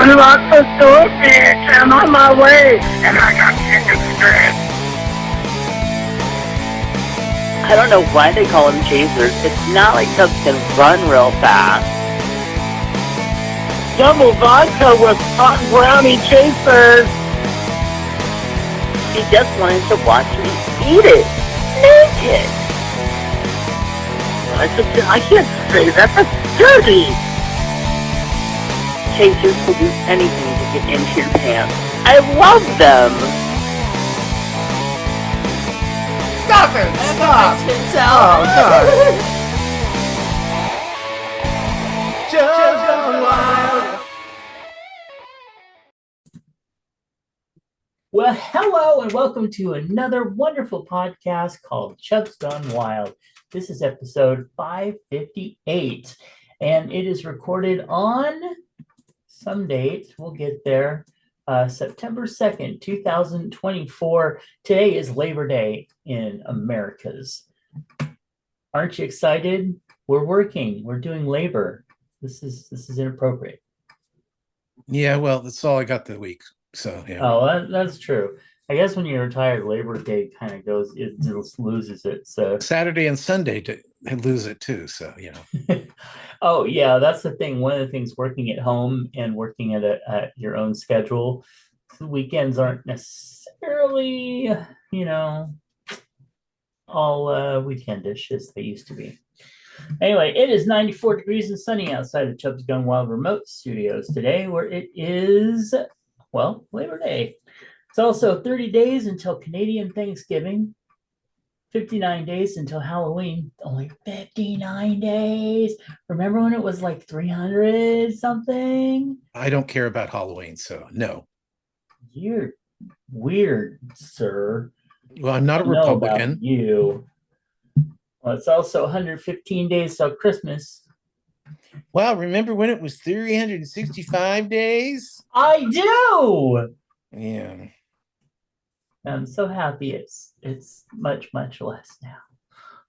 Unlock the door, bitch. I'm on my way, and I got chicken strips. I don't know why they call them chasers. It's not like Chubbs can run real fast. Double vodka with hot brownie chasers. She just wanted to watch me eat it. Naked. I can't say that. That's dirty. Chasers will do anything to get into your pants. I love them. Stop it! Stop! Oh, God. Chubbs gone wild. Well, hello and welcome to another wonderful podcast called Chubbs Gone Wild. This is episode 558, and it is recorded on some date. We'll get there. September 2nd, 2024. Today is Labor Day in Americas. Aren't you excited? We're working. We're doing labor. This is inappropriate. Yeah, well, that's all I got the week. So yeah. Oh, that's true. I guess when you're retired, Labor Day kind of goes, it just loses it. So Saturday and Sunday to lose it too. So Oh yeah, that's the thing. One of the things working at home and working at your own schedule, weekends aren't necessarily, all weekendish as they used to be. Anyway, it is 94 degrees and sunny outside of Chubbs Gone Wild remote studios today, where it is, well, Labor Day. It's also 30 days until Canadian Thanksgiving, 59 days until Halloween. Only 59 days. Remember when it was like 300 something? I don't care about Halloween, so no. You're weird, sir. Well, I'm not a I know Republican. about you. Well, it's also 115 days till Christmas. Well, remember when it was 365 days? I do. Yeah. I'm so happy it's much less now.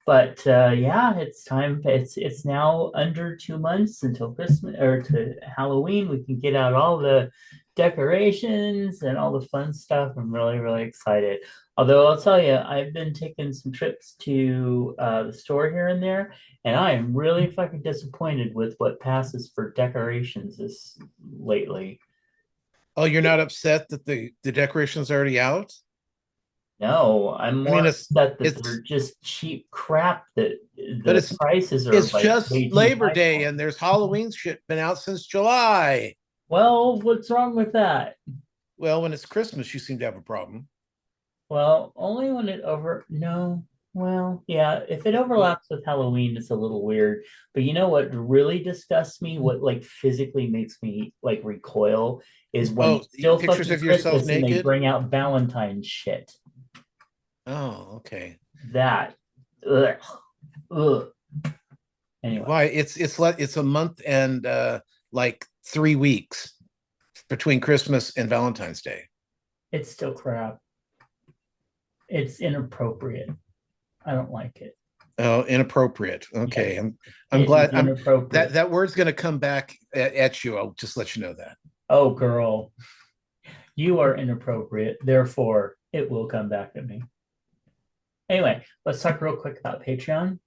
But yeah, it's time. It's now under 2 months until Christmas or to Halloween. We can get out all the decorations and all the fun stuff. I'm really excited. Although I'll tell you, I've been taking some trips to the store here and there, and I am really fucking disappointed with what passes for decorations lately. Oh, you're not upset that the decoration's already out? No, I'm more upset that it's they're just cheap crap that But the prices are it's like just way too Labor high Day, for. and there's Halloween shit been out since July. Well, what's wrong with that? Well, when it's Christmas, you seem to have a problem. Well, only when yeah, if it overlaps with Halloween, it's a little weird. But you know what really disgusts me, what like physically makes me like recoil, is when it's still pictures fucking of yourself Christmas and they naked? bring out Valentine's shit. Oh, okay. That, ugh. Anyway. Why? It's a month and like 3 weeks between Christmas and Valentine's Day. It's still crap. It's inappropriate. I don't like it. Oh, inappropriate. Okay, Yes. I'm glad. Inappropriate. That word's going to come back at you. I'll just let you know that. Oh, girl, you are inappropriate. Therefore, it will come back at me. Anyway, let's talk real quick about Patreon.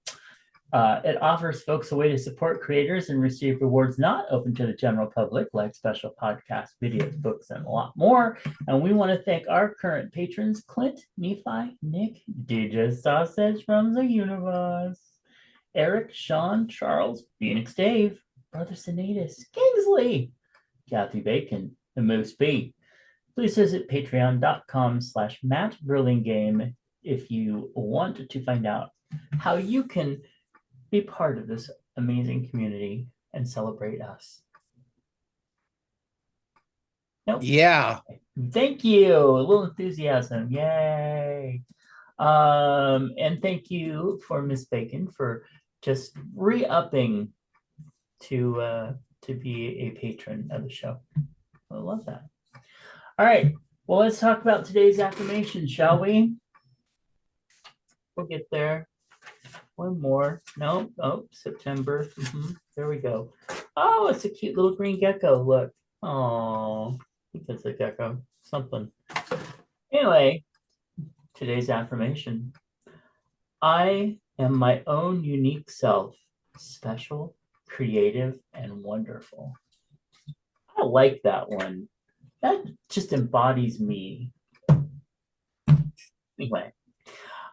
It offers folks a way to support creators and receive rewards not open to the general public, like special podcasts, videos, books, and a lot more. And we want to thank our current patrons, Clint, Nephi, Nick, DJ Sausage from the Universe, Eric, Sean, Charles, Phoenix Dave, Brother Sinatus, Kingsley, Kathy Bacon, and Moose B. Please visit patreon.com/Matt Burlingame if you want to find out how you can be part of this amazing community and celebrate us. Nope. Yeah. Thank you. A little enthusiasm. Yay. And thank you for Miss Bacon for just re-upping to be a patron of the show. I love that. All right. Well, let's talk about today's affirmation, shall we? We'll get there. One more. No. Oh, September. There we go. Oh, it's a cute little green gecko. Look. Oh, that's a gecko. Something. Anyway, today's affirmation. I am my own unique self, special, creative, and wonderful. I like that one. That just embodies me. Anyway,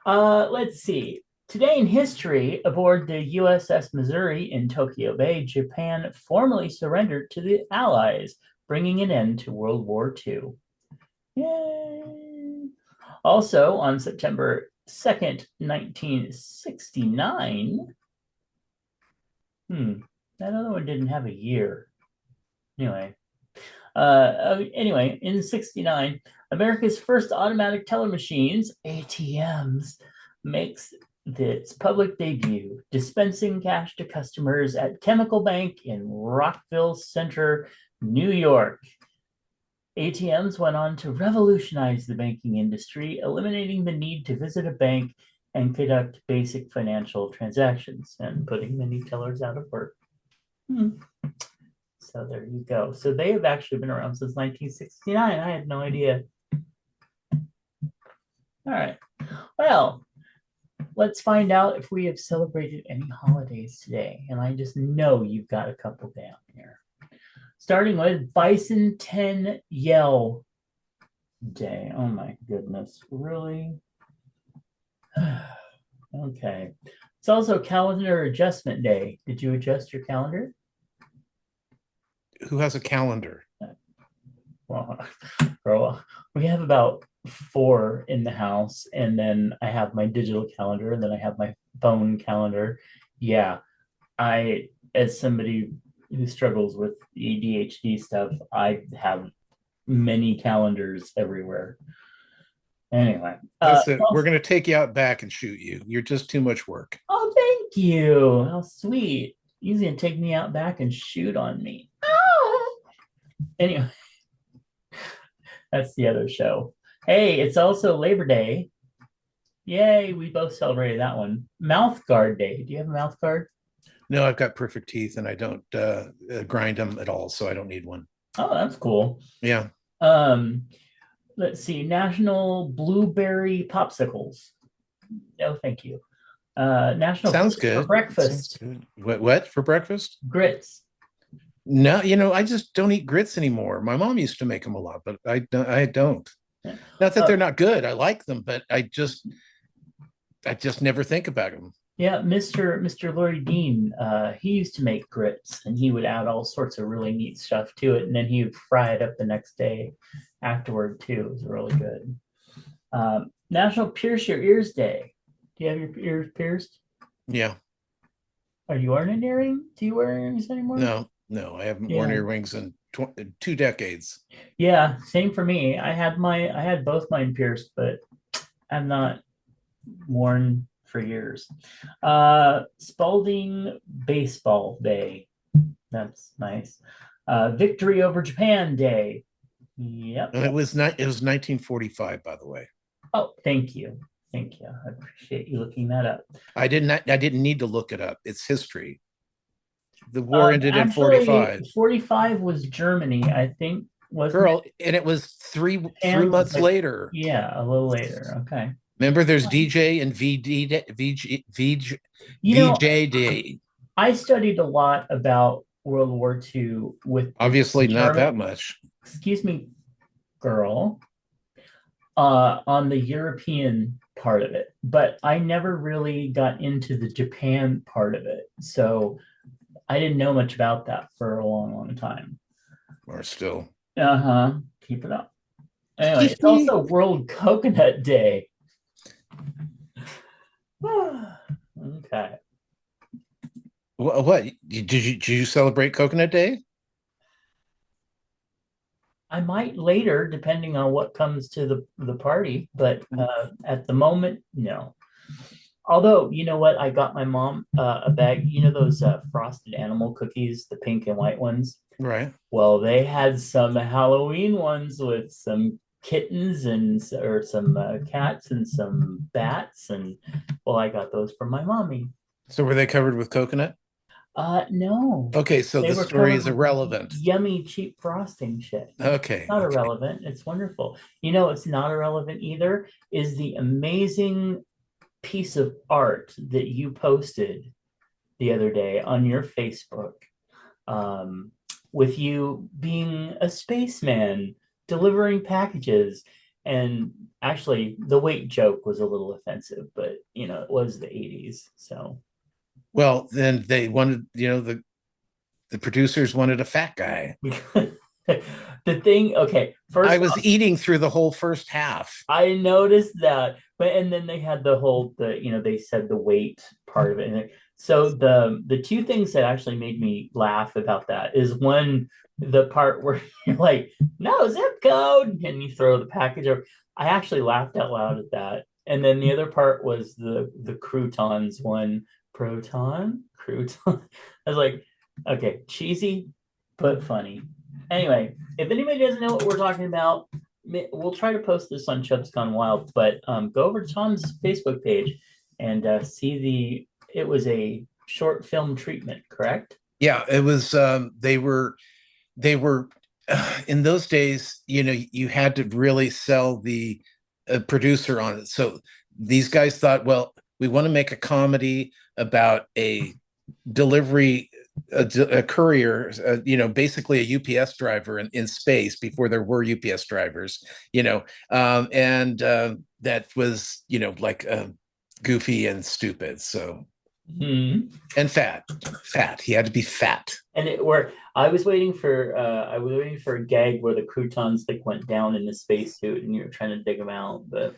let's see. Today in history, aboard the USS Missouri in Tokyo Bay, Japan formally surrendered to the Allies, bringing an end to World War II. Yay! Also, on September 2nd, 1969, that other one didn't have a year. Anyway, in 69, America's first automatic teller machines, ATMs, makes its public debut, dispensing cash to customers at Chemical Bank in Rockville Center, New York. ATMs went on to revolutionize the banking industry, eliminating the need to visit a bank and conduct basic financial transactions and putting many tellers out of work. So there you go. So they have actually been around since 1969. I had no idea. All right. Well, let's find out if we have celebrated any holidays today. And I just know you've got a couple down here. Starting with Bicentennial Day. Oh my goodness. Really? Okay. It's also Calendar Adjustment Day. Did you adjust your calendar? Who has a calendar? Well, girl, we have about 4 in the house, and then I have my digital calendar, and then I have my phone calendar. Yeah, as somebody who struggles with ADHD stuff, I have many calendars everywhere. Anyway, Listen, we're going to take you out back and shoot you. You're just too much work. Oh, thank you. How sweet. He's going to take me out back and shoot on me. Oh. Anyway, that's the other show. Hey, it's also Labor Day. Yay, we both celebrated that one. Mouth guard day. Do you have a mouth guard? No, I've got perfect teeth and I don't grind them at all, so I don't need one. Oh, that's cool. Yeah. Let's see. National Blueberry Popsicles. No, thank you. National Sounds Grits good. for breakfast. Sounds good. What for breakfast? Grits. No, I just don't eat grits anymore. My mom used to make them a lot, but I don't. Yeah. Not that they're not good. I like them, but I just never think about them. Yeah, Mr. Lori Dean, he used to make grits, and he would add all sorts of really neat stuff to it, and then he would fry it up the next day afterward too. It was really good. National Pierce Your Ears Day. Do you have your ears pierced? Yeah. Are you wearing an earring? Do you wear earrings anymore? No, I haven't worn earrings in 2 decades. Yeah, same for me. I had both mine pierced, but I'm not worn for years. Spalding Baseball Day. That's nice. Victory over Japan Day. Yep. And it was 1945, by the way. Oh, thank you. Thank you. I appreciate you looking that up. I didn't need to look it up. It's history. The war ended in 45. 45 was Germany, I think. Girl, and it was three months later. Yeah, a little later. Okay. Remember, there's DJ and VJD. I studied a lot about World War II with obviously not that much. Excuse me, girl. On the European part of it, but I never really got into the Japan part of it, so I didn't know much about that for a long, long time. Or still. Keep it up. Anyway, it's also World Coconut Day. Okay. What did you celebrate Coconut Day? I might later, depending on what comes to the party, but at the moment, no. Although, you know what? I got my mom a bag, those frosted animal cookies, the pink and white ones? Right. Well, they had some Halloween ones with some kittens or some cats and some bats. And, well, I got those from my mommy. So were they covered with coconut? No. Okay, so They the were story covered is with irrelevant. yummy, cheap frosting shit. Okay, Not okay. irrelevant. It's wonderful. You know, it's not irrelevant either is the amazing piece of art that you posted the other day on your Facebook, um, with you being a spaceman delivering packages. And actually, the weight joke was a little offensive, but you know, it was the 80s. So Well, then they wanted, the producers wanted a fat guy. the thing, okay, I first was off, eating through the whole first half. I noticed that, but and then they had they said the weight part of it. So the two things that actually made me laugh about that is one, the part where you're like, no zip code, and you throw the package over. I actually laughed out loud at that. And then the other part was the croutons one, crouton. I was like, okay, cheesy but funny. Anyway, if anybody doesn't know what we're talking about, we'll try to post this on Chubbs Gone Wild, but go over to Tom's Facebook page and see it was a short film treatment, correct? Yeah, it was. They were in those days. You had to really sell the producer on it. So these guys thought, well, we want to make a comedy about a delivery a courier, basically a UPS driver in space before there were UPS drivers, and that was, like goofy and stupid. So, and fat. He had to be fat. And where I was waiting for a gag where the croutons like went down in the spacesuit and you were trying to dig them out, but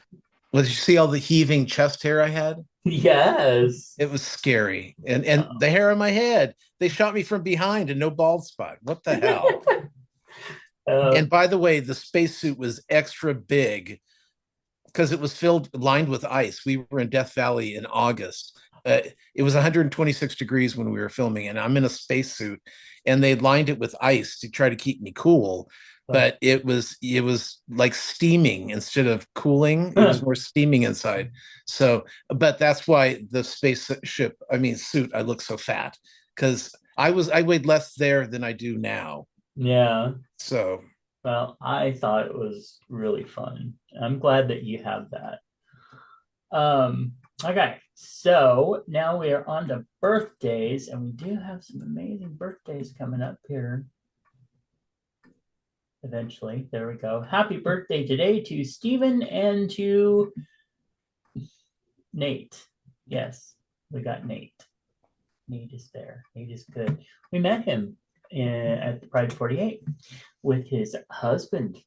Well, did you see all the heaving chest hair I had? yes. It was scary, and the hair on my head. They shot me from behind and no bald spot. What the hell? And by the way, the spacesuit was extra big because it was lined with ice. We were in Death Valley in August. It was 126 degrees when we were filming, and I'm in a spacesuit, and they lined it with ice to try to keep me cool. But it was like steaming instead of cooling. It was more steaming inside. So, but that's why the suit, I look so fat because I weighed less there than I do now. Yeah. So, well, I thought it was really fun. I'm glad that you have that. Okay, so now we are on to birthdays, and we do have some amazing birthdays coming up here. Eventually, there we go. Happy birthday today to Stephen and to Nate. Yes, we got Nate. Nate is there. Nate is good. We met him at the Pride 48 with his husband.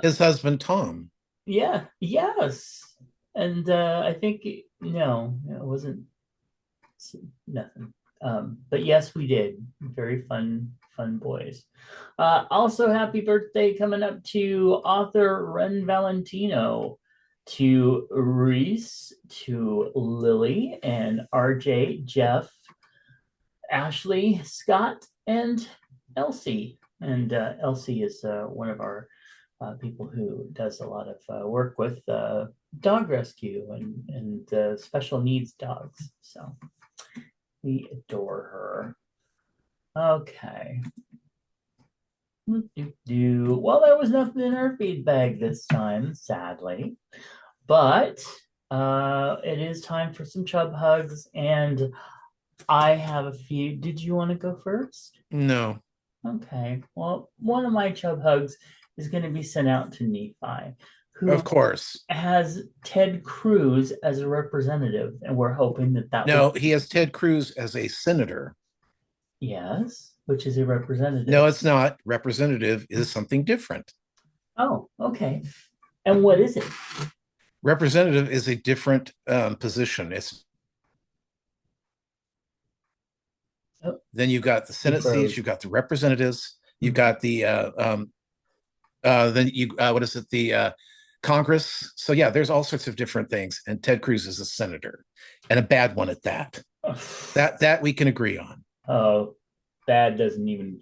his husband Tom. Yeah. Yes. And I think no, it wasn't nothing. But yes, we did. Very fun boys. Also, happy birthday coming up to author Ren Valentino, to Reese, to Lily, and RJ, Jeff, Ashley, Scott, and Elsie. And Elsie is one of our people who does a lot of work with dog rescue and special needs dogs. So we adore her. Okay. Well, there was nothing in our feed bag this time, sadly. But it is time for some chub hugs, and I have a few. Did you want to go first? No. Okay. Well, one of my chub hugs is going to be sent out to Nephi, who of course has Ted Cruz as a representative, and we're hoping that no, he has Ted Cruz as a senator. Yes, which is a representative. No, it's not. Representative is something different. Oh, okay. And what is it? Representative is a different position. It's then you've got the Senate seats, you've got the representatives, you've got the then you what is it, the Congress. So yeah, there's all sorts of different things, and Ted Cruz is a senator, and a bad one at that. That we can agree on. Oh, bad doesn't even.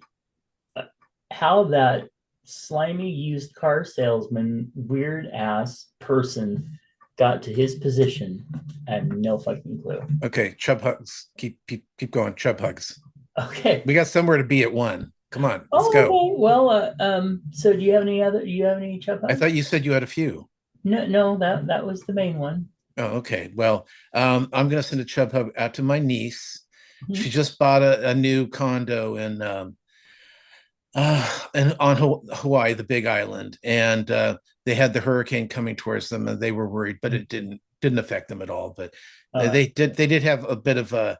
How that slimy used car salesman, weird ass person got to his position I have no fucking clue. Okay, Chub hugs. Keep going. Chub hugs. Okay. We got somewhere to be at 1. Come on, let's Oh, go. okay. Well, so do you have any other? Do you have any chub I hugs? thought you said you had a few. No, that was the main one. Oh, okay. Well, I'm gonna send a chub hug out to my niece. Mhm. She just bought a new condo and on Hawaii, the Big Island, and they had the hurricane coming towards them, and they were worried, but it didn't affect them at all. But they did have a bit of a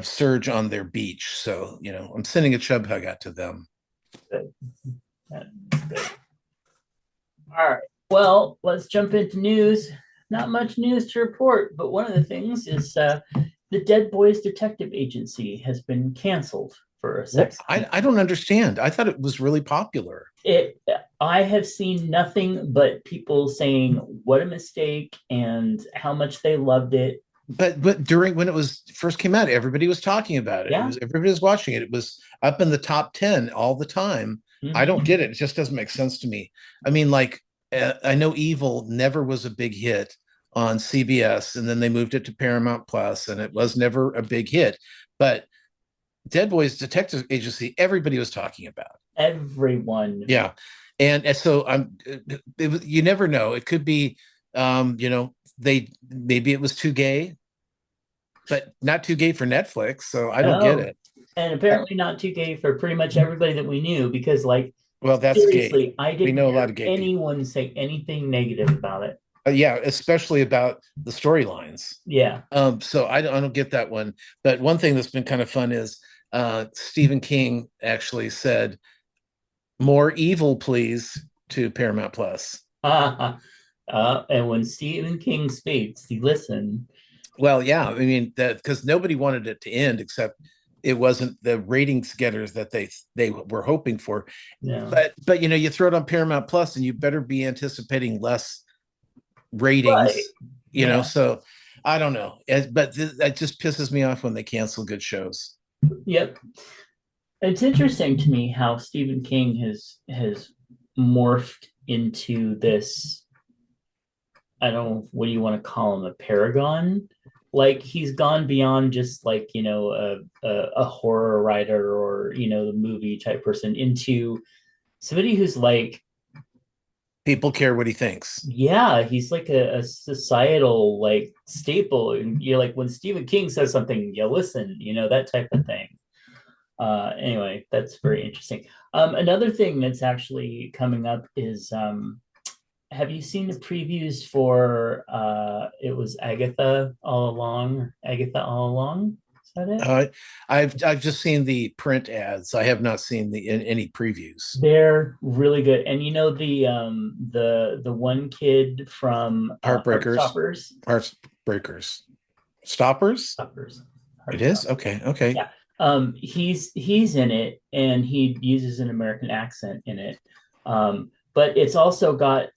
surge on their beach, so I'm sending a chub hug out to them. Good. That's good. All right. Well, let's jump into news. Not much news to report, but one of the things is the Dead Boys Detective Agency has been canceled for a sex. I don't understand. I thought it was really popular. I have seen nothing but people saying what a mistake and how much they loved it. But during when it was first came out, everybody was talking about it. Yeah. Everybody was watching it. It was up in the top 10 all the time. I don't get it. It just doesn't make sense to me. I mean, like, I know Evil never was a big hit on CBS, and then they moved it to Paramount Plus, and it was never a big hit. But Dead Boys Detective Agency, everybody was talking about. Everyone. Yeah, and so you never know. It could be, maybe it was too gay, but not too gay for Netflix. So I don't get it. And apparently not too gay for pretty much everybody that we knew, because well, that's seriously, gay. I didn't know a hear lot of gay anyone say anything negative about it. Yeah, especially about the storylines. Yeah. So I don't get that one. But one thing that's been kind of fun is Stephen King actually said, "More evil, please," to Paramount Plus. And when Stephen King speaks, you listen. Well, yeah, I mean that because nobody wanted it to end, except it wasn't the ratings getters that they were hoping for. Yeah. But you throw it on Paramount Plus, and you better be anticipating less ratings. Right. So I don't know, but that just pisses me off when they cancel good shows. Yep. It's interesting to me how Stephen King has morphed into this. I don't know, what do you want to call him, a paragon? Like, he's gone beyond just like, a horror writer or, the movie type person, into somebody who's like, people care what he thinks. Yeah, he's like a societal like staple. And you're like, when Stephen King says something, you listen, that type of thing. Anyway, that's very interesting. Another thing that's actually coming up is have you seen the previews for it was Agatha All Along? Agatha All Along? Is that it? I've just seen the print ads. I have not seen any previews. They're really good. And the one kid from Heartbreakers. Heartbreakers. Stoppers? It is? Okay. Yeah. He's in it, and he uses an American accent in it. But it's also got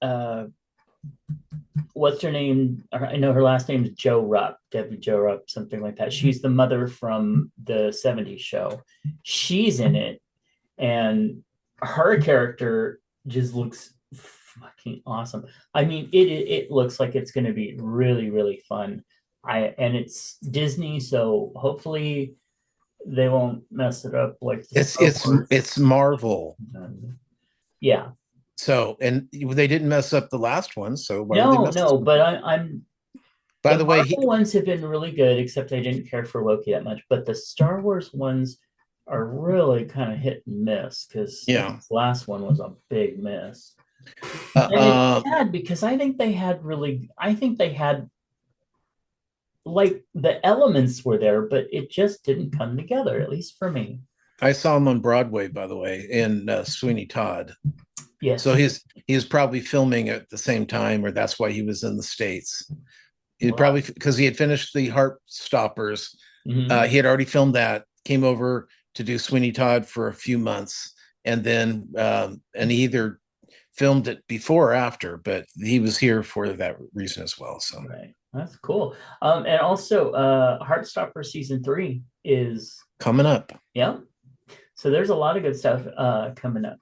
what's her name? I know her last name is Jo Rupp, Debbie Jo Rupp, something like that. She's the mother from the 70s show. She's in it, and her character just looks fucking awesome. I mean, it looks like it's going to be really, really fun. And it's Disney, so hopefully they won't mess it up like it's Marvel. Yeah. So, and they didn't mess up the last one, so no, but I'm. By the way, Marvel ones have been really good, except I didn't care for Loki that much. But the Star Wars ones are really kind of hit and miss, because the last one was a big miss. And it's sad because I think they had like the elements were there, but it just didn't come together, at least for me. I saw him on Broadway, by the way, in Sweeney Todd. Yes. So he was probably filming at the same time, or that's why he was in the States. He probably, because he had finished the Heartstoppers. Mm-hmm. He had already filmed that, came over to do Sweeney Todd for a few months, and then and he either filmed it before or after, but he was here for that reason as well. So right. That's cool. And also Heartstopper season 3 is coming up. Yeah. So there's a lot of good stuff coming up.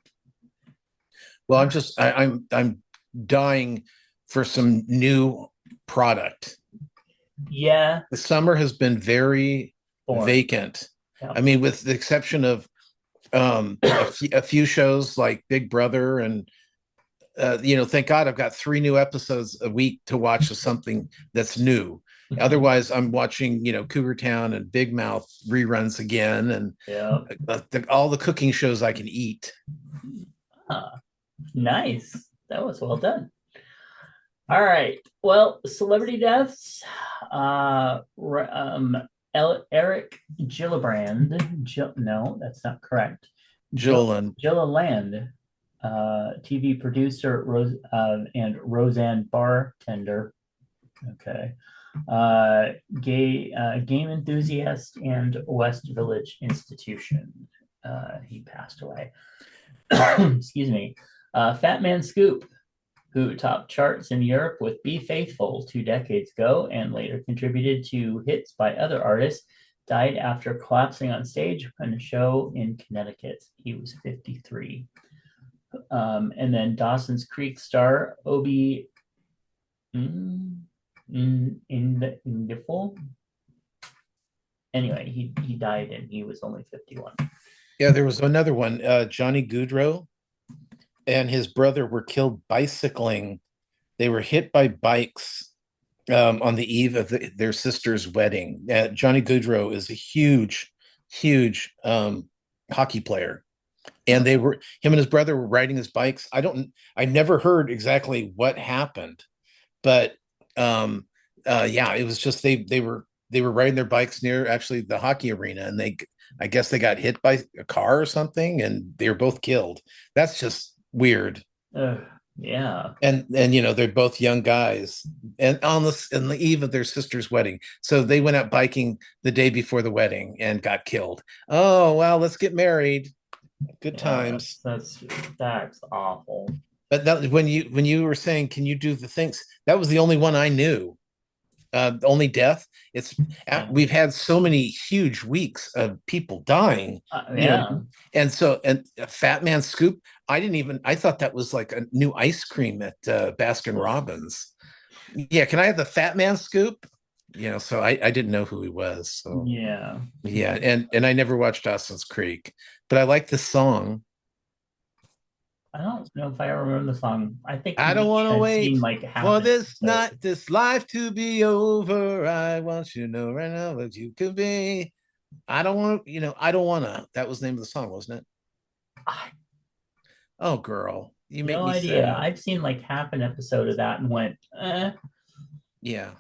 Well, I'm dying for some new product. Yeah. The summer has been very Boring. vacant. Yeah. I mean, with the exception of a few shows like Big Brother and thank God I've got 3 new episodes a week to watch of something that's new. Otherwise, I'm watching, Cougar Town and Big Mouth reruns again, and Yeah. all the cooking shows I can eat. Nice. That was well done. All right. Well, celebrity deaths. Eric Gillibrand. No, that's not correct. Gilliland, TV producer and Roseanne bartender. Okay. Game enthusiast and West Village institution. He passed away. Excuse me. Fat Man Scoop, who topped charts in Europe with Be Faithful 2 decades ago and later contributed to hits by other artists, died after collapsing on stage on a show in Connecticut. He was 53. And then Dawson's Creek star Obi Indiful. Anyway, he died and he was only 51. Yeah, there was another one, Johnny Goodrow and his brother were killed bicycling. They were hit by bikes on the eve of their sister's wedding. Johnny Goodrow is a huge hockey player, and him and his brother were riding his bikes. I never heard exactly what happened, but it was just they were riding their bikes near actually the hockey arena, and I guess they got hit by a car or something, and they were both killed. That's just weird. Yeah. And they're both young guys, and on the eve of their sister's wedding. So they went out biking the day before the wedding and got killed. Oh, well, let's get married. Good times. That's awful. But when you were saying, can you do the things? That was the only one I knew. The only death. We've had so many huge weeks of people dying. And Fat Man Scoop. I thought that was like a new ice cream at Baskin Robbins. Yeah, can I have the Fat Man Scoop? So I didn't know who he was. So yeah, and I never watched Dawson's Creek, but I like the song. I don't know if I ever remember the song. I think I don't want to wait for this life to be over. I want you to know right now that you could be. I don't want to, I don't want to. That was the name of the song, wasn't it? Oh, girl, you make me idea. sad. I've seen like half an episode of that and went, Yeah.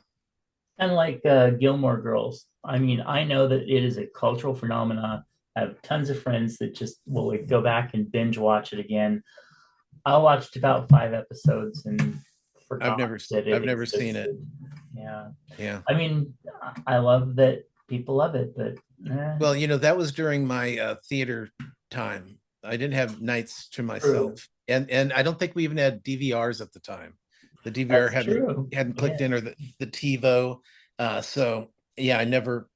Kind of like Gilmore Girls. I mean, I know that it is a cultural phenomenon. I have tons of friends that just will go back and binge watch it again. I watched about 5 episodes and forgot. I've never seen it. Yeah. I mean, I love that people love it, but well, that was during my theater time. I didn't have nights to myself, and I don't think we even had DVRs at the time. The DVR hadn't clicked in, or the TiVo. So yeah, I never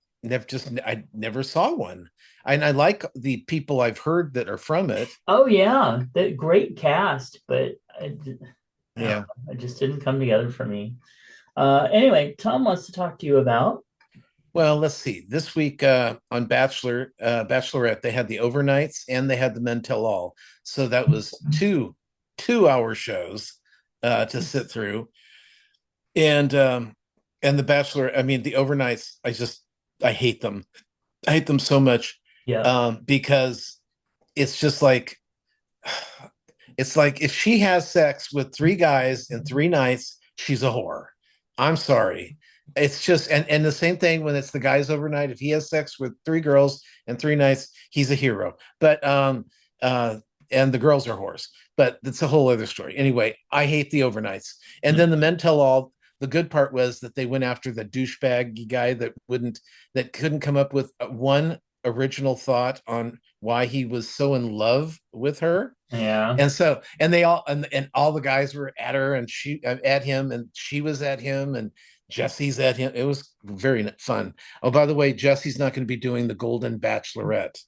saw one. And I like the people I've heard that are from it. Oh yeah, that great cast, but it just didn't come together for me. Anyway, Tom wants to talk to you about. Well, let's see. This week on Bachelorette, they had the overnights and they had the Men Tell All. So that was 2-hour shows to sit through. And the Bachelor, I mean, the overnights, I hate them. I hate them so much. Yeah. Because it's just like, it's like if she has sex with 3 guys in 3 nights, she's a whore. I'm sorry. It's just, and the same thing when it's the guys overnight. If he has sex with 3 girls in 3 nights, he's a hero. But and the girls are whores. But that's a whole other story. Anyway, I hate the overnights. And then the Men Tell All. The good part was that they went after the douchebag guy that couldn't come up with one original thought on why he was so in love with her. Yeah. And they all and all the guys were at her, and she at him, and she was at him, and Jesse's at him. It was very fun. Oh, by the way, Jesse's not going to be doing the Golden Bachelorette.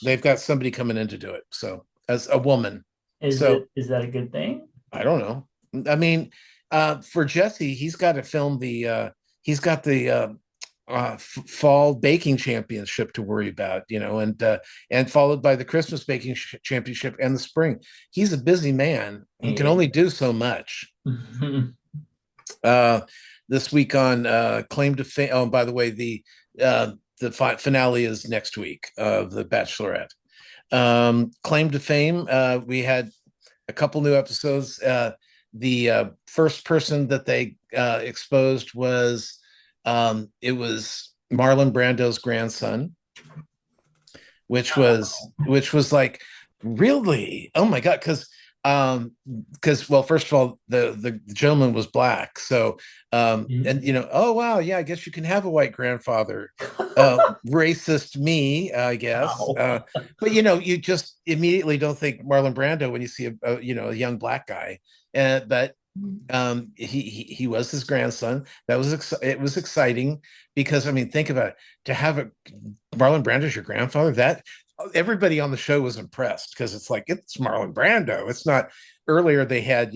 They've got somebody coming in to do it. So as a woman. Is that a good thing? I don't know. I mean, For Jesse, he's got to film he's got the fall baking championship to worry about, and followed by the Christmas baking championship and the spring. He's a busy man and can only do so much. This week on Claim to Fame. Oh, by the way, the finale is next week of The Bachelorette. Claim to Fame. We had a couple new episodes. The first person that they exposed was it was Marlon Brando's grandson, which was like, really, oh my god, because well, first of all, the gentleman was black, so and oh wow, yeah, I guess you can have a white grandfather. Racist me, I guess. But you just immediately don't think Marlon Brando when you see a young black guy. But he was his grandson. It was exciting because, I mean, think about it, to have Marlon Brando as your grandfather. That everybody on the show was impressed because it's like, it's Marlon Brando. It's not. Earlier they had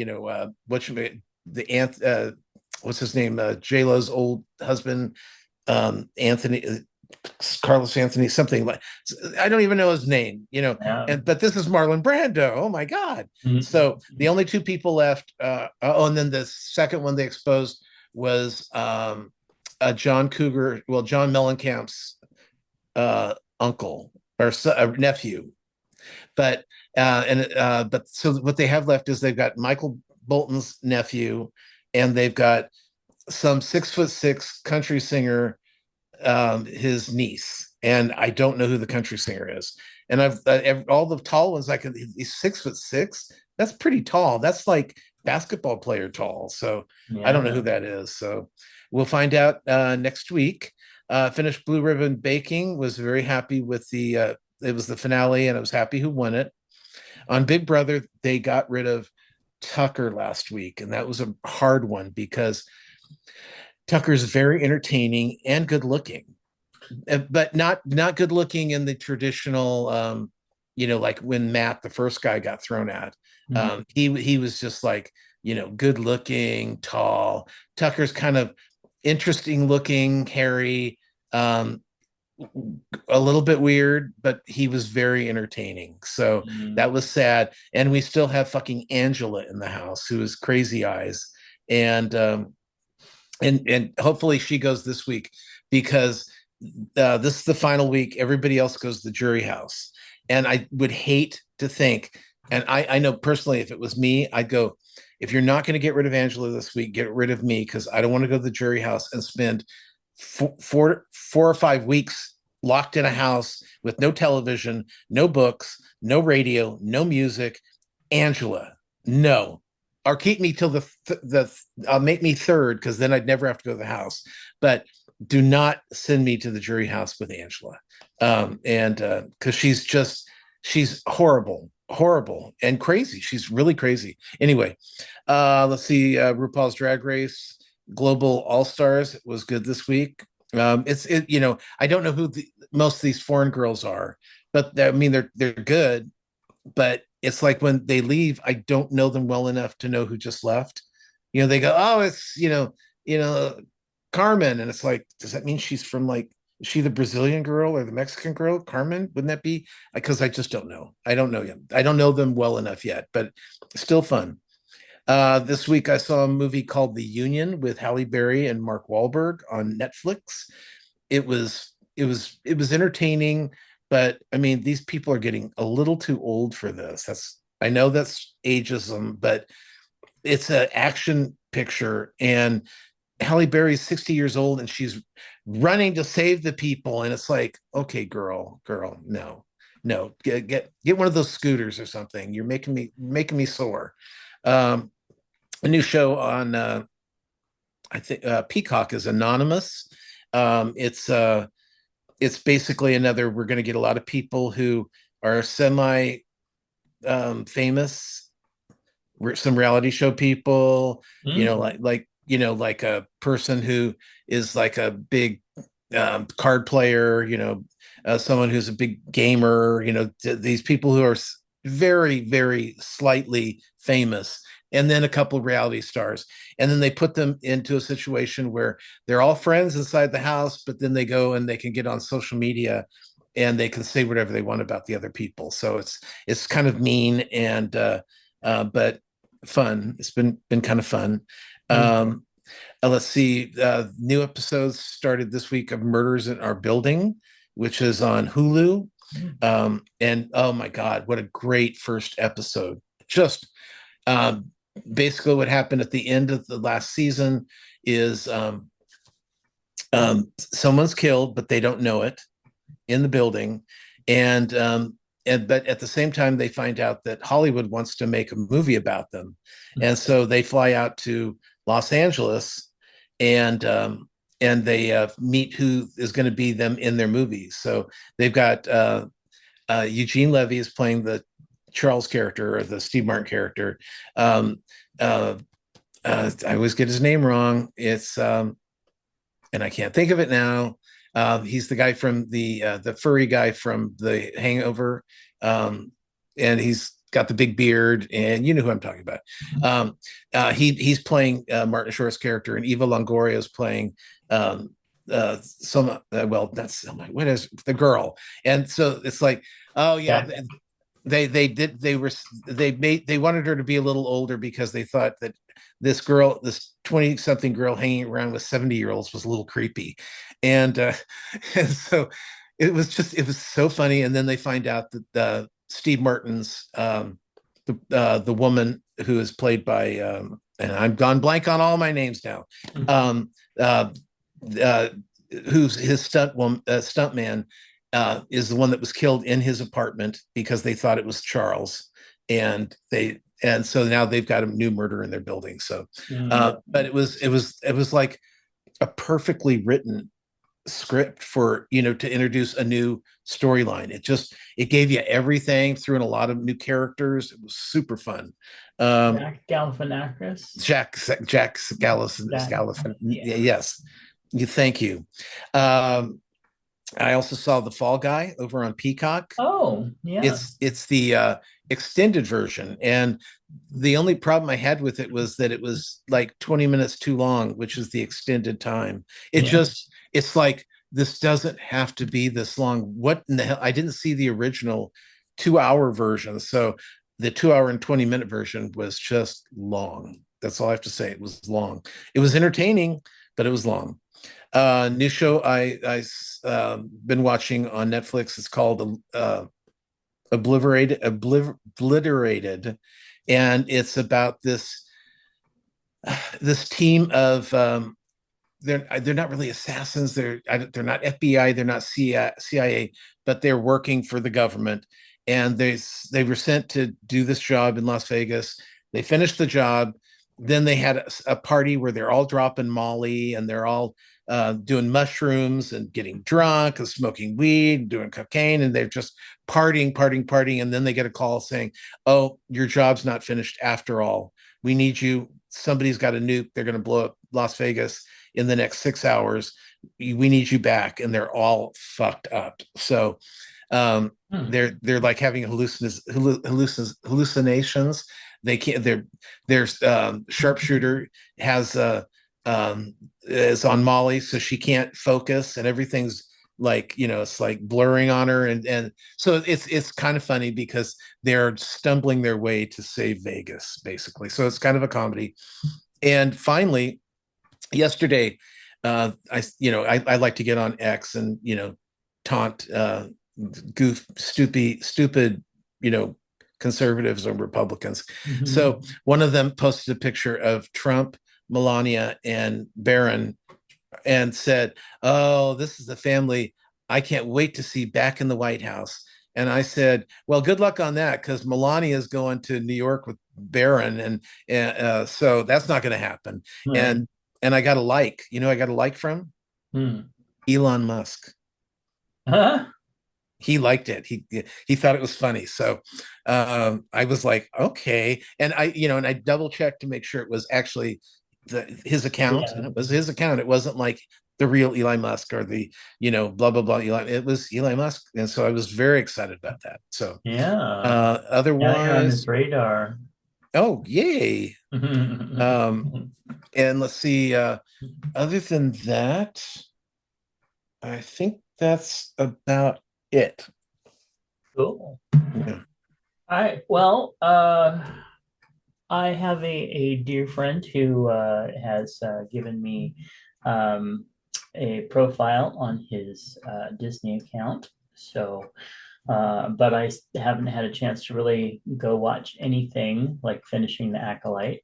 what's his name, J-Lo's old husband, Anthony, Carlos Anthony, something like, I don't even know his name, but this is Marlon Brando. Oh my God. Mm-hmm. So the only two people left, and then the second one they exposed was John Mellencamp's uncle or nephew. But so what they have left is they've got Michael Bolton's nephew, and they've got some 6'6" country singer, his niece, and I don't know who the country singer is. And I've all the tall ones, like, he's 6'6". That's pretty tall. That's like basketball player tall. So yeah. I don't know who that is. So we'll find out next week. Finished Blue Ribbon Baking. Was very happy with it was the finale, and I was happy who won it. On Big Brother, they got rid of Tucker last week, and that was a hard one because Tucker's very entertaining and good looking, but not good looking in the traditional, like when Matt, the first guy, got thrown at. Mm-hmm. He was just like, good looking, tall. Tucker's kind of interesting looking, hairy, a little bit weird, but he was very entertaining. So that was sad. And we still have fucking Angela in the house, who is Crazy Eyes, and hopefully she goes this week, because this is the final week. Everybody else goes to the jury house, and I would hate to think, and I know personally, if it was me, I'd go, if you're not going to get rid of Angela this week, get rid of me, because I don't want to go to the jury house and spend 4 or 5 weeks locked in a house with no television, no books, no radio, no music. Angela, no. Or keep me till make me third, because then I'd never have to go to the house. But do not send me to the jury house with Angela, and because she's horrible and crazy. She's really crazy. Anyway, let's see. RuPaul's Drag Race Global All Stars was good this week. I don't know who most of these foreign girls are, but I mean they're good. But it's like when they leave, I don't know them well enough to know who just left. They go, oh, it's Carmen, and it's like, does that mean she's from, like, is she the Brazilian girl or the Mexican girl? Carmen, wouldn't that be? Because I just don't know. I don't know yet. I don't know them well enough yet, but still fun. This week I saw a movie called The Union with Halle Berry and Mark Wahlberg on Netflix. It was entertaining, but I mean, these people are getting a little too old for this. I know that's ageism, but it's an action picture, and Halle Berry's 60 years old, and she's running to save the people, and it's like, okay, girl, no, get one of those scooters or something. You're making me sore. A new show on I think Peacock is Anonymous. It's basically another, we're going to get a lot of people who are semi famous, some reality show people, like a person who is like a big card player, someone who's a big gamer, these people who are very, very slightly famous, and then a couple of reality stars. And then they put them into a situation where they're all friends inside the house, but then they go and they can get on social media and they can say whatever they want about the other people. So it's kind of mean and but fun. It's been kind of fun. Let's see. New episodes started this week of Murders in Our Building, which is on Hulu. And oh my God, what a great first episode. Just basically what happened at the end of the last season is someone's killed, but they don't know it in the building. And but at the same time, they find out that Hollywood wants to make a movie about them. And so they fly out to Los Angeles and they meet who is going to be them in their movies. So they've got Eugene Levy is playing the Charles character or the Steve Martin character. I always get his name wrong. It's and I can't think of it now. He's the guy from the furry guy from The Hangover, and he's got the big beard, and you know who I'm talking about. He's playing Martin Short's character, and Eva Longoria is playing well, that's what is the girl, and so it's like, oh yeah. They wanted her to be a little older because they thought that this 20-something girl hanging around with 70-year-olds was a little creepy. And so it was so funny. And then they find out that Steve Martin's the woman who is played by and I've gone blank on all my names now, who's his stuntman, is the one that was killed in his apartment because they thought it was Charles, and so now they've got a new murder in their building. So, but it was like a perfectly written script for, to introduce a new storyline. It gave you everything, threw in a lot of new characters. It was super fun. Jack Galifianakis. Jack Galifianakis. Yes. Thank you. I also saw The Fall Guy over on Peacock. Oh, yeah. It's the extended version, and the only problem I had with it was that it was like 20 minutes too long, which is the extended time. It's like, this doesn't have to be this long. What in the hell? I didn't see the original 2-hour version, so the 2-hour and 20-minute version was just long. That's all I have to say. It was long. It was entertaining, but it was long. New show I been watching on Netflix. It's called Obliterated, and it's about this team of they're not really assassins. They're not FBI. They're not CIA, but they're working for the government. And they were sent to do this job in Las Vegas. They finished the job. Then they had a party where they're all dropping Molly, and they're all doing mushrooms and getting drunk and smoking weed, doing cocaine, and they're just partying. And then they get a call saying, "Oh, your job's not finished after all. We need you. Somebody's got a nuke. They're going to blow up Las Vegas in the next 6 hours. We need you back." And they're all fucked up. So they're like having hallucinations. They can't. Their sharpshooter is on Molly, so she can't focus, and everything's like, it's like blurring on her, and so it's kind of funny because they're stumbling their way to save Vegas, basically. So it's kind of a comedy. And finally, yesterday, I like to get on X and taunt stupid conservatives or Republicans. Mm-hmm. So one of them posted a picture of Trump, Melania, and Barron, and said, "Oh, this is the family I can't wait to see back in the White House." And I said, "Well, good luck on that, because Melania is going to New York with Barron, and so that's not going to happen." Right. And I got a like. I got a like from Elon Musk. Huh? He liked it. He thought it was funny. So I was like, okay. And I double checked to make sure it was actually his account, and it was his account. It wasn't like the real Elon Musk or the blah blah blah Elon. It was Elon Musk, and so I was very excited about that. So otherwise, you're on his radar. Oh, yay. And let's see, other than that, I think that's about it. Cool. Yeah. All right. Well, I have a dear friend who has given me a profile on his Disney account. So, but I haven't had a chance to really go watch anything like finishing The Acolyte.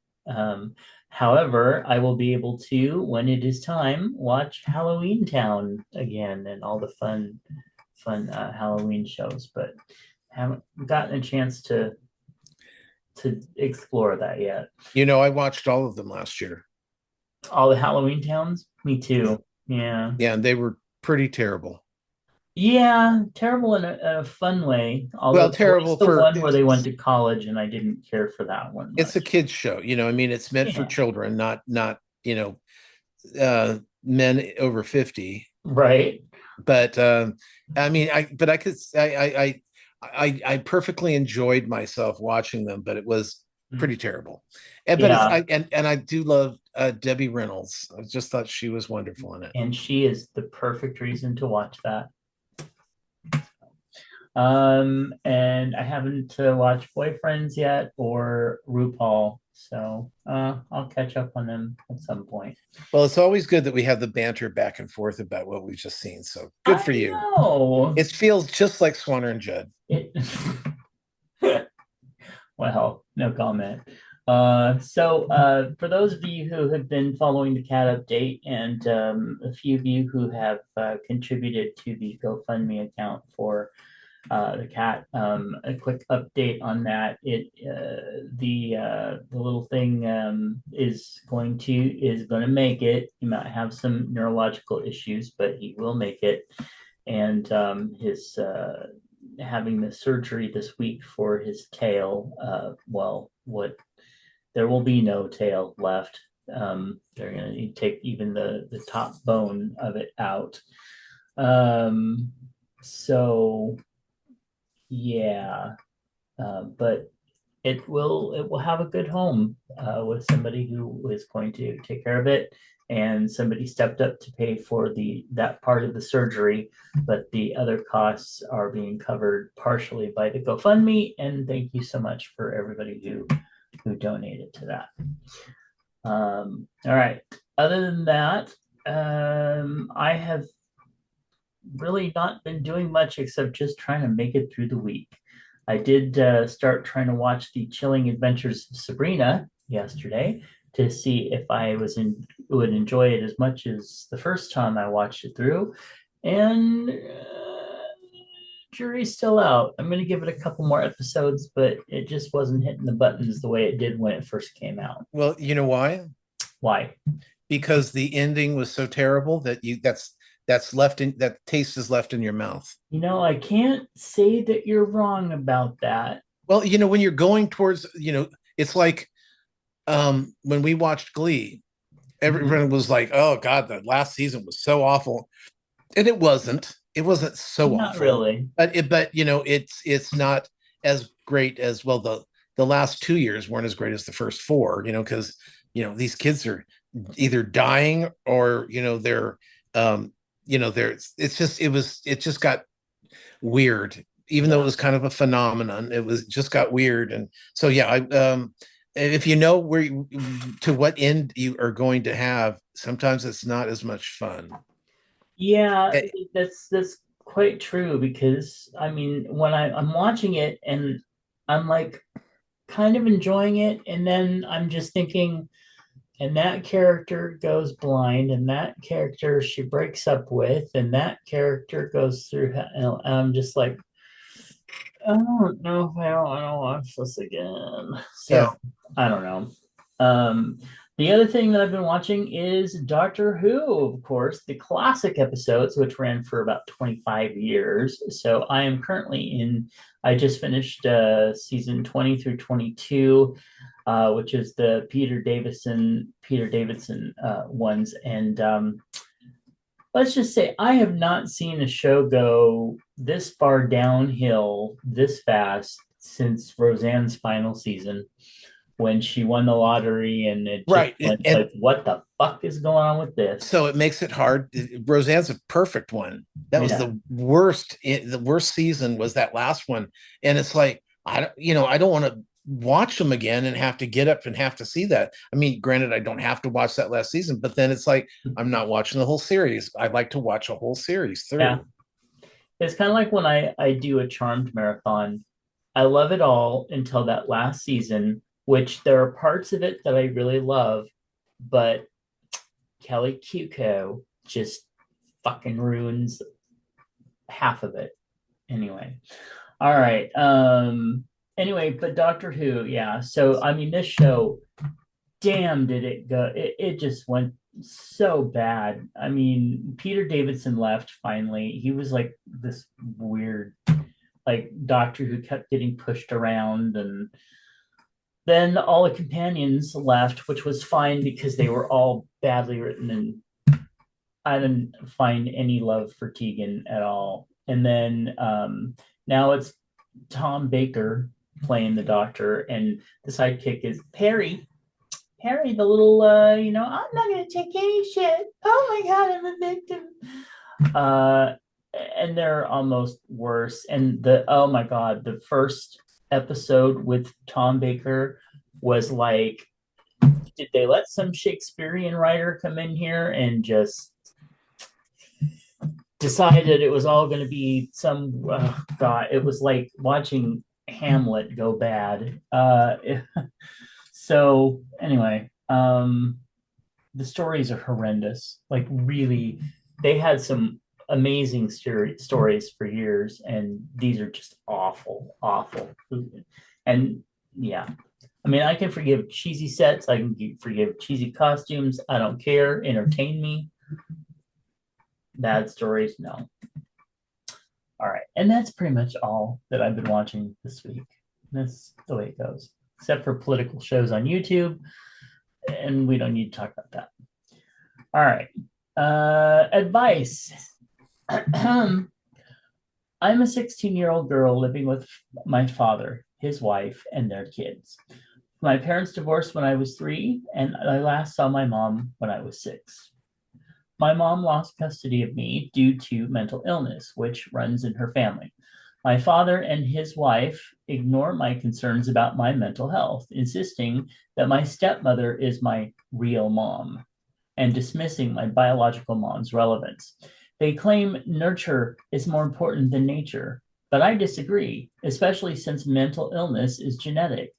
However, I will be able to, when it is time, watch Halloween Town again and all the fun Halloween shows. But haven't gotten a chance to explore that yet. I watched all of them last year. All the Halloween Towns? Me too. Yeah. Yeah, and they were pretty terrible. Yeah, terrible in a fun way. Although Well, terrible the for one where they went to college, and I didn't care for that one it's a much. kids show. I mean, it's meant for children, not men over 50. Right. But I mean, I perfectly enjoyed myself watching them, but it was pretty terrible. And but Yeah. I do love Debbie Reynolds. I just thought she was wonderful in it. And she is the perfect reason to watch that. And I haven't watched Boyfriends yet or RuPaul, so I'll catch up on them at some point. Well, it's always good that we have the banter back and forth about what we've just seen. So good for you. know. It feels just like Swanner and Judd. Well, no comment. So for those of you who have been following the cat update and a few of you who have contributed to the GoFundMe account for the cat, a quick update on that. The little thing is going to make it. He might have some neurological issues, but he will make it. And his having the surgery this week for his tail. There will be no tail left. They're going to take even the top bone of it out. So yeah, but it will have a good home with somebody who is going to take care of it, and somebody stepped up to pay for that part of the surgery, but the other costs are being covered partially by the GoFundMe. And thank you so much for everybody who donated to that. All right. Other than that, I have really not been doing much except just trying to make it through the week. I did start trying to watch The Chilling Adventures of Sabrina yesterday to see if I would enjoy it as much as the first time I watched it through. And jury's still out. I'm going to give it a couple more episodes, but it just wasn't hitting the buttons the way it did when it first came out. Well, you know why? Why? Because the ending was so terrible that that taste is left in your mouth. I can't say that you're wrong about that. Well, when you're going towards, it's like when we watched Glee, everyone was like, "Oh God, the last season was so awful," and it wasn't. It wasn't so Not awful, really. But it's not as great as the last 2 years weren't as great as the first four. Because these kids are either dying or they're it just got weird, even though it was kind of a phenomenon. It just got weird. And so, yeah, if you know to what end you are going to have, sometimes it's not as much fun. Yeah, that's quite true, because I mean, when I'm watching it and I'm like kind of enjoying it, and then I'm just thinking, and that character goes blind, and that character she breaks up with, and that character goes through, and I'm just like, I don't know if I want to watch this again. So yeah. I don't know. The other thing that I've been watching is Doctor Who, of course, the classic episodes, which ran for about 25 years. So I am currently I just finished season 20 through 22, which is the Peter Davidson ones. And let's just say I have not seen a show go this far downhill this fast since Roseanne's final season. when she won the lottery, and it just Right. went And like, what the fuck is going on with this? so it makes it hard. Roseanne's a perfect one. That was the worst. The worst season was that last one, and it's like I don't want to watch them again and have to get up and have to see that. I mean, granted, I don't have to watch that last season, but then it's like I'm not watching the whole series. I'd like to watch a whole series through. Yeah. It's kind of like when I do a Charmed marathon. I love it all until that last season, which there are parts of it that I really love, but Kelly Cuoco just fucking ruins half of it. Anyway. All right. Anyway, but Doctor Who, yeah. So I mean this show, damn did it go. It just went so bad. I mean, Peter Davidson left finally. He was like this weird like doctor who kept getting pushed around, and then all the companions left, which was fine because they were all badly written, and I didn't find any love for Tegan at all. And then now it's Tom Baker playing the doctor, and the sidekick is Perry, the little I'm not gonna take any shit, oh my god, I'm a victim. And they're almost worse. And oh my god, the first episode with Tom Baker was like, did they let some Shakespearean writer come in here and just decided it was all going to be some god? It was like watching Hamlet go bad. So anyway, the stories are horrendous. Like really, they had some amazing stories for years, and these are just awful. And yeah, I mean, I can forgive cheesy sets, I can forgive cheesy costumes, I don't care, entertain me. Bad stories, no. All right, and that's pretty much all that I've been watching this week. That's the way it goes, except for political shows on YouTube, and we don't need to talk about that. All right, advice. I'm a 16-year-old girl living with my father, his wife, and their kids. My parents divorced when I was 3, and I last saw my mom when I was 6. My mom lost custody of me due to mental illness, which runs in her family. My father and his wife ignore my concerns about my mental health, insisting that my stepmother is my real mom and dismissing my biological mom's relevance. They claim nurture is more important than nature, but I disagree, especially since mental illness is genetic.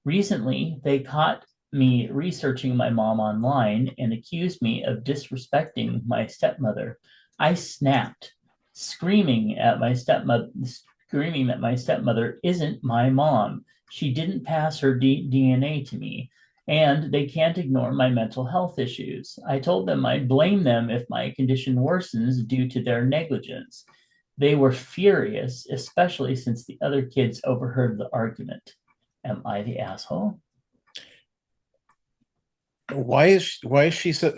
Recently, they caught me researching my mom online and accused me of disrespecting my stepmother. I snapped, screaming that my stepmother isn't my mom. She didn't pass her DNA to me, and they can't ignore my mental health issues. I told them I'd blame them if my condition worsens due to their negligence. They were furious, especially since the other kids overheard the argument. Am I the asshole? Why is she so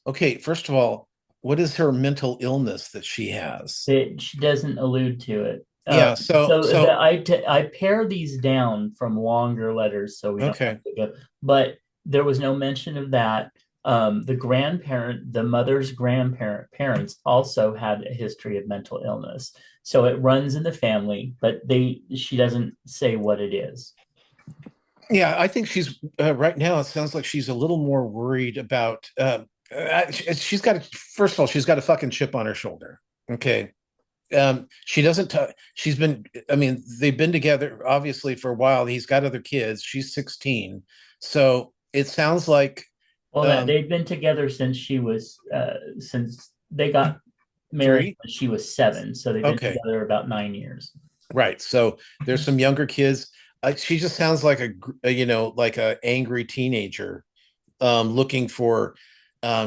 okay, first of all, what is her mental illness that she has? She doesn't allude to it. Yeah, I pare these down from longer letters, so we don't have to go. But there was no mention of that. The mother's parents also had a history of mental illness, so it runs in the family. But she doesn't say what it is. Yeah, I think she's right now. It sounds like she's a little more worried about. She's got first of all, she's got a fucking chip on her shoulder. Okay. She doesn't she's been, I mean, they've been together obviously for a while. He's got other kids. She's 16. So it sounds like they've been together since since they got married when she was 7. So they've been together about 9 years. Right. So there's some younger kids. She just sounds like a angry teenager, looking for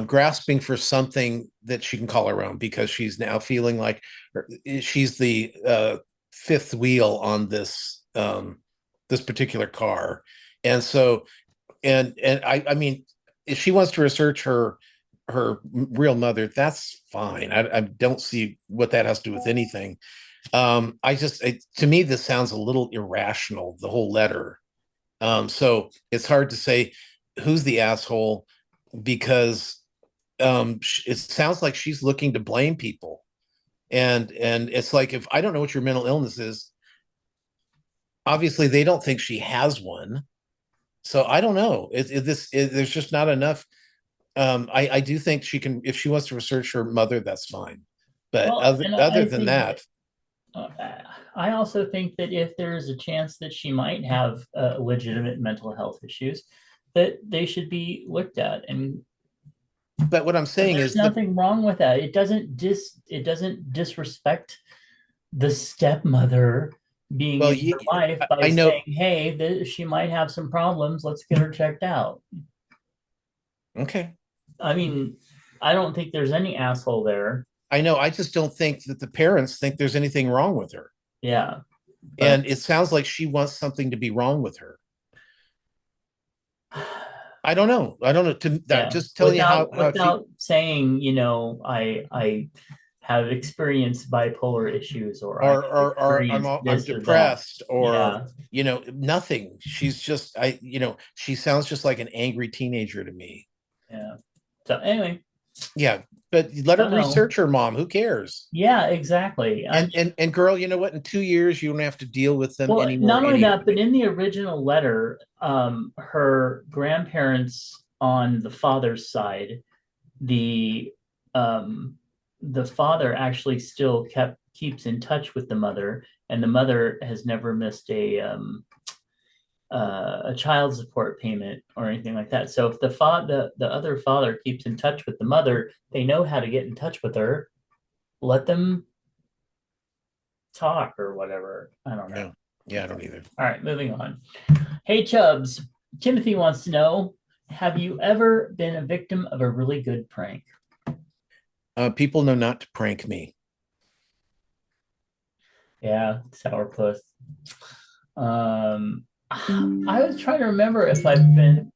grasping for something that she can call her own, because she's now feeling like she's the fifth wheel on this particular car. And so I mean, if she wants to research her real mother, that's fine. I don't see what that has to do with anything. To me, this sounds a little irrational, the whole letter. So it's hard to say who's the asshole, because it sounds like she's looking to blame people. And it's like, if I don't know what your mental illness is, obviously they don't think she has one. So I don't know. There's just not enough. I do think she can, if she wants to research her mother, that's fine. But Well, other than that, I also think that if there is a chance that she might have legitimate mental health issues, that they should be looked at. And but what I'm saying there's is nothing wrong with that. It doesn't disrespect the stepmother being well, in her life by I know. saying, "Hey, she might have some problems. Let's get her checked out." Okay. I mean, I don't think there's any asshole there. I know. I just don't think that the parents think there's anything wrong with her. Yeah. And it sounds like she wants something to be wrong with her. I don't know. Just telling you how without saying, I have experienced bipolar issues, or I'm depressed, or yeah. nothing. She's just she sounds just like an angry teenager to me. Yeah. So anyway. Yeah, but let her research her mom. Who cares? Yeah, exactly. And girl, you know what? In 2 years, you don't have to deal with them anymore. Not only that, but in the original letter, her grandparents on the father's side, the father actually still keeps in touch with the mother, and the mother has never missed a child support payment or anything like that. So if the other father keeps in touch with the mother, they know how to get in touch with her. Let them talk or whatever. I don't know. Yeah, I don't either. All right, moving on. Hey, Chubbs. Timothy wants to know, have you ever been a victim of a really good prank? People know not to prank me. Yeah, sourpuss. I was trying to remember if I've been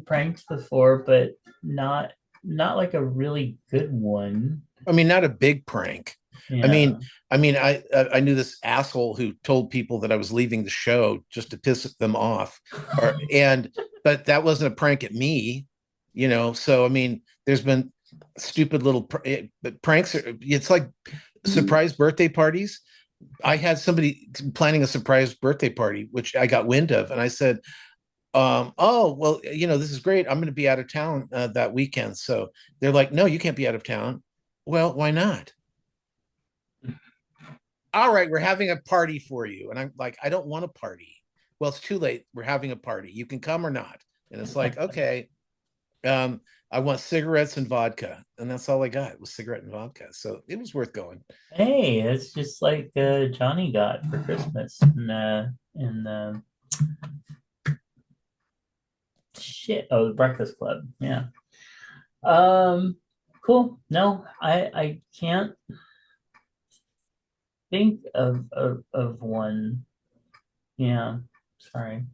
pranked before, but not like a really good one. I mean, not a big prank. Yeah. I knew this asshole who told people that I was leaving the show just to piss them off, but that wasn't a prank at me, So I mean, there's been stupid little pranks. It's like surprise birthday parties. I had somebody planning a surprise birthday party, which I got wind of, and I said, "Oh, well, this is great. I'm going to be out of town that weekend." So they're like, "No, you can't be out of town." Well, why not? All right, we're having a party for you. And I'm like, I don't want a party. Well, it's too late. We're having a party. You can come or not. And it's like, okay. I want cigarettes and vodka. And that's all I got was cigarette and vodka. So it was worth going. Hey, it's just like Johnny got for Christmas the Breakfast Club. Yeah. Cool. No, I can't think of one. Yeah, sorry.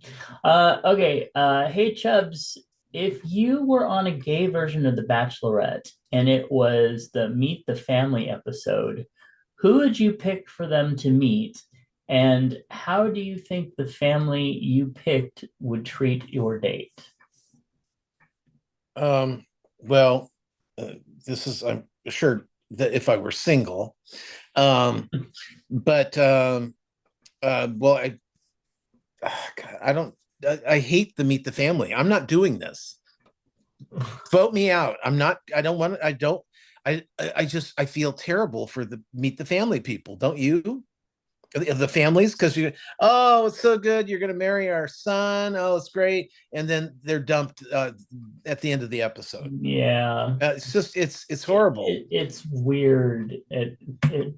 Okay. Hey, Chubbs, if you were on a gay version of The Bachelorette and it was the Meet the Family episode, who would you pick for them to meet? And how do you think the family you picked would treat your date? Well, this is, I'm sure that if I were single, well, I hate the Meet the Family. I'm not doing this. Vote me out. I feel terrible for the Meet the Family people. Don't you? The families, because it's so good. You're going to marry our son. Oh, it's great. And then they're dumped at the end of the episode. Yeah. It's horrible. It's weird. It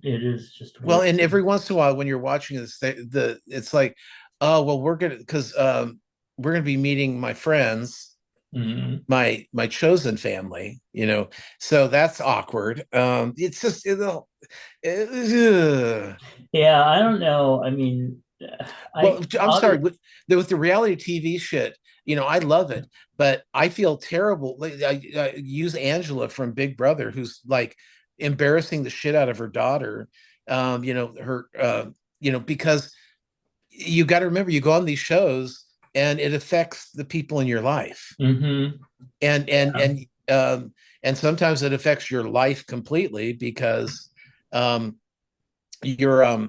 is just weird. Well, and every once in a while when you're watching this, it's like, oh, well, we're going to be meeting my friends, my chosen family, so that's awkward. It's just, yeah, I don't know. I mean, I'm sorry, with the reality TV shit, I love it, but I feel terrible. I use Angela from Big Brother, who's like embarrassing the shit out of her daughter, because you got to remember, you go on these shows and it affects the people in your life. Mm-hmm. And and sometimes it affects your life completely because you're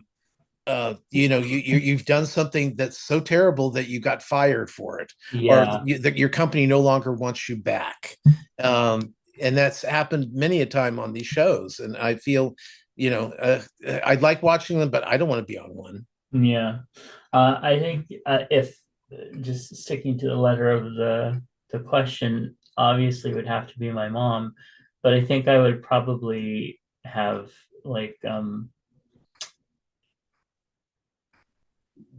you've done something that's so terrible that you got fired for it, or Yeah. that your company no longer wants you back. And that's happened many a time on these shows, and I feel, I like watching them, but I don't want to be on one. Yeah. I think if just sticking to the letter of the question, obviously would have to be my mom, but I think I would probably have like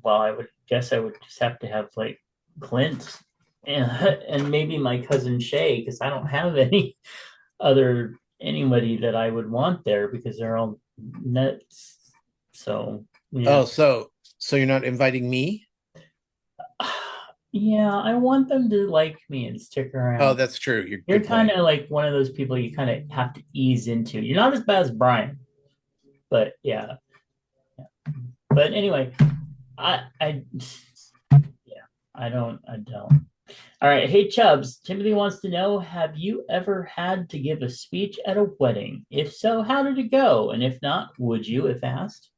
well, I would guess I would just have to have like Clint and maybe my cousin Shay because I don't have any anybody that I would want there because they're all nuts. So yeah. Oh, so you're not inviting me? Yeah, I want them to like me and stick Oh, around. that's true. You're You're good kind point. of like one of those people you kind of have to ease into. You're not as bad as Brian, but yeah. But anyway, I yeah, I don't. All right, hey Chubbs, Timothy wants to know, have you ever had to give a speech at a wedding? If so, how did it go? And if not, would you if asked?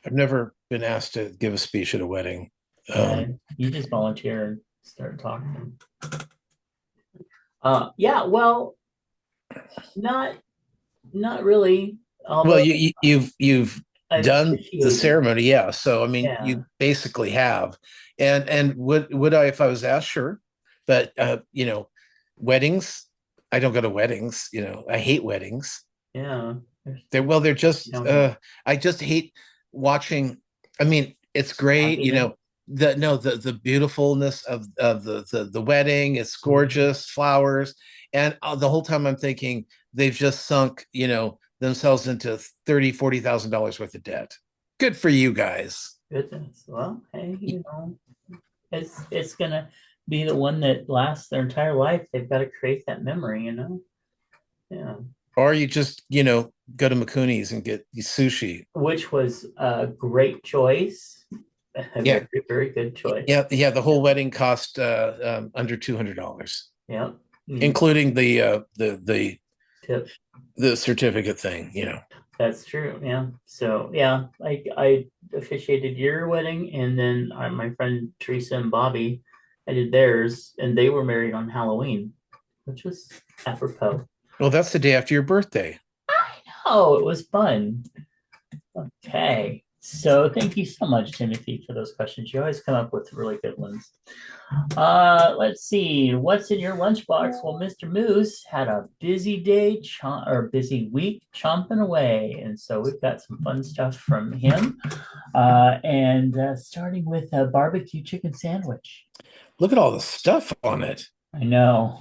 I've never been asked to give a speech at a wedding. Yeah, you just volunteer and start talking. Yeah, well, not not really. Well, Although you've I've done the officiated. ceremony, yeah. So I mean, Yeah. you basically have. And would I, if I was asked? Sure. But weddings, I don't go to weddings. I hate weddings. Yeah. They're You just know, I just hate watching. I mean, it's great, happiness. the beautifulness of the wedding. It's gorgeous, flowers, and the whole time I'm thinking they've just sunk, themselves into $30,000-$40,000 worth of debt. Good for you guys. Goodness. Well, hey, it's gonna be the one that lasts their entire life. They've got to create that memory. Yeah. Or you just, go to McCooney's and get sushi. Which was a great choice. A Yeah, very, very good choice. yeah. The whole wedding cost under $200, Yeah. including Tip. the certificate thing. That's true. Yeah. So yeah, like I officiated your wedding, and then my friend Teresa and Bobby, I did theirs, and they were married on Halloween, which was apropos. Well, that's the day after your birthday. Oh, it was fun. Okay. So thank you so much, Timothy, for those questions. You always come up with really good ones. Let's see. What's in your lunchbox? Well, Mr. Moose had a busy day or busy week chomping away. And so we've got some fun stuff from him. And starting with a barbecue chicken sandwich. Look at all the stuff on it. I know.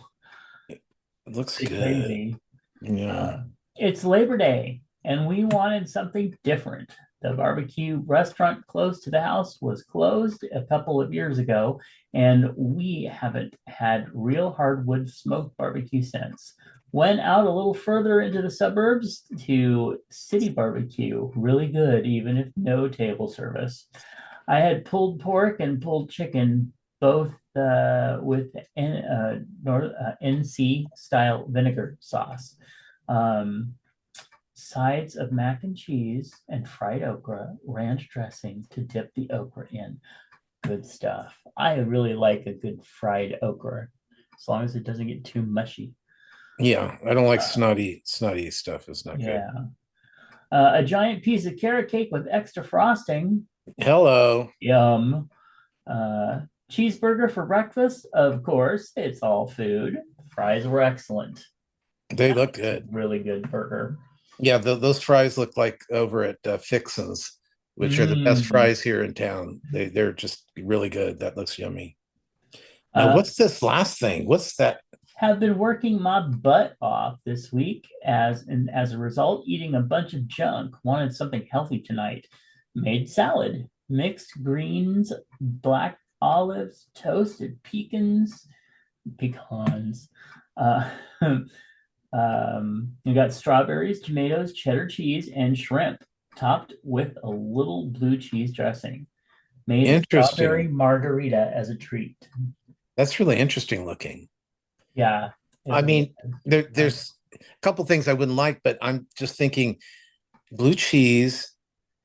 It looks Pretty good. crazy. Yeah. It's Labor Day, and we wanted something different. The barbecue restaurant close to the house was closed a couple of years ago, and we haven't had real hardwood smoked barbecue since. Went out a little further into the suburbs to City Barbecue. Really good, even if no table service. I had pulled pork and pulled chicken, both with NC style vinegar sauce. Sides of mac and cheese and fried okra, ranch dressing to dip the okra in. Good stuff. I really like a good fried okra, as long as it doesn't get too mushy. Yeah. I don't like snotty stuff. It's not good. Yeah. A giant piece of carrot cake with extra frosting. Hello. Yum. Cheeseburger for breakfast. Of course, it's all food. Fries were excellent. They look good. Really good burger. Yeah, those fries look like over at Fixin's, which are the best fries here in town. They're just really good. That looks yummy. Now, what's this last thing? What's that? Have been working my butt off this week as a result, eating a bunch of junk. Wanted something healthy tonight. Made salad, mixed greens, black olives, toasted pecans. You got strawberries, tomatoes, cheddar cheese, and shrimp, topped with a little blue cheese dressing. Made a Interesting. strawberry margarita as a treat. That's really interesting looking. Yeah. I mean, there's a couple things I wouldn't like, but I'm just thinking blue cheese,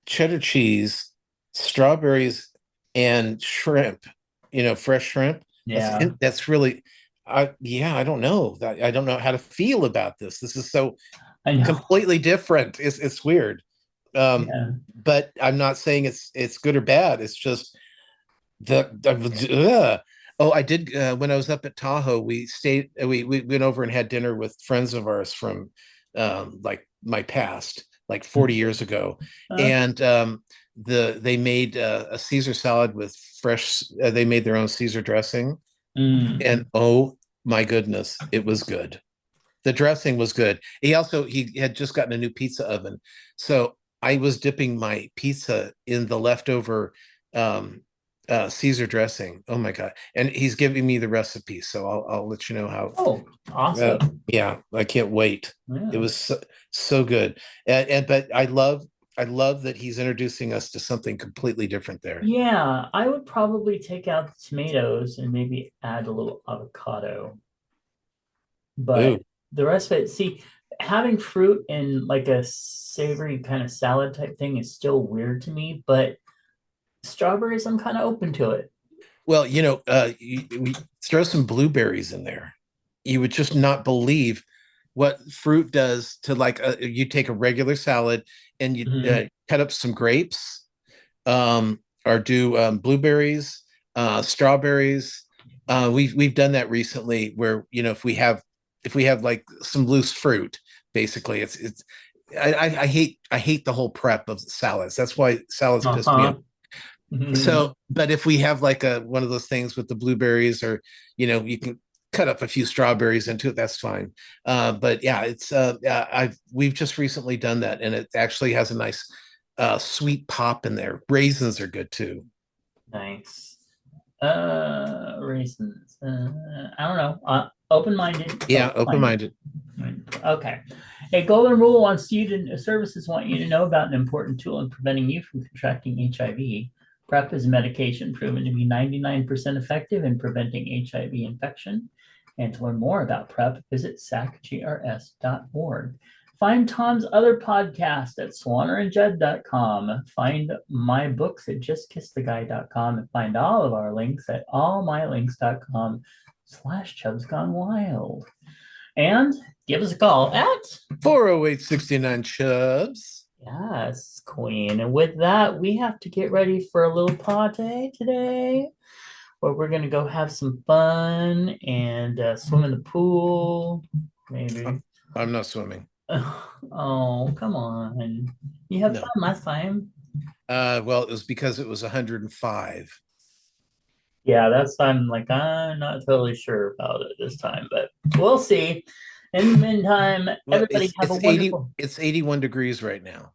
cheddar cheese, strawberries, and shrimp, fresh shrimp. Yeah. That's really, I don't know. I don't know how to feel about this. This is so I know. completely different. It's weird. Yeah. But I'm not saying it's good or bad. It's just Oh, I did when I was up at Tahoe. We stayed. We went over and had dinner with friends of ours from like my past, like 40 years ago, and they made a Caesar salad with fresh. They made their own Caesar dressing, and oh my goodness, it was good. The dressing was good. He had just gotten a new pizza oven, so I was dipping my pizza in the leftover Caesar dressing. Oh my God. And he's giving me the recipe. So I'll let you know how. Oh, awesome. Yeah, I can't wait. Yeah. It was so good. But I love that he's introducing us to something completely different there. Yeah, I would probably take out the tomatoes and maybe add a little avocado. But Ooh. the rest of it, see, having fruit in like a savory kind of salad type thing is still weird to me, but strawberries, I'm kind of open to it. Well, we throw some blueberries in there. You would just not believe what fruit does to you take a regular salad and you cut up some grapes, or do blueberries, strawberries. We've done that recently where, if we have like some loose fruit, basically I hate the whole prep of salads. That's why salads piss me off. So, but if we have like one of those things with the blueberries, or you can cut up a few strawberries into it, that's fine. But yeah, it's we've just recently done that, and it actually has a nice sweet pop in there. Raisins are good too. Nice. Raisins. I don't know. Open-minded. Yeah, open-minded. Okay. A golden rule wants services want you to know about an important tool in preventing you from contracting HIV. PrEP is a medication proven to be 99% effective in preventing HIV infection. And to learn more about PrEP, visit sacgrs.org. Find Tom's other podcast at swannerandjudd.com. Find my books at justkisstheguy.com, and find all of our links at allmylinks.com/ChubsGoneWild. And give us a call at 408-69-CHUBS. Yes, Queen. And with that, we have to get ready for a little party today, where we're going to go have some fun and swim in the pool, maybe. I'm not swimming. Oh, come on. You had fun last time. Well, it was because it was 105. Yeah, that's I'm not totally sure about it this time, but we'll see. In the meantime, everybody have a wonderful... It's 81 degrees right now.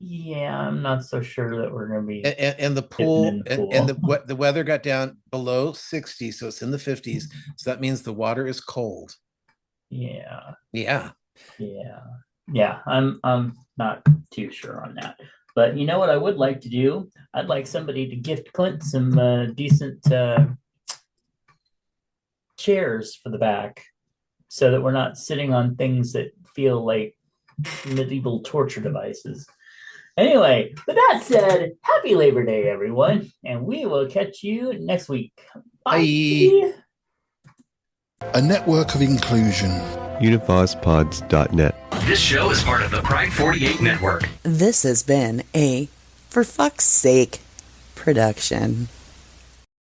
Yeah, I'm not so sure that we're going to be... And the pool, and the weather got down below 60, so it's in the 50s. So that means the water is cold. Yeah. Yeah. Yeah. Yeah, I'm not too sure on that. But you know what I would like to do? I'd like somebody to gift Clint some decent chairs for the back, so that we're not sitting on things that feel like medieval torture devices. Anyway, with that said, happy Labor Day, everyone, and we will catch you next week. Bye. A network of inclusion. UnivazPods.net. This show is part of the Pride 48 network. This has been a For Fuck's Sake production.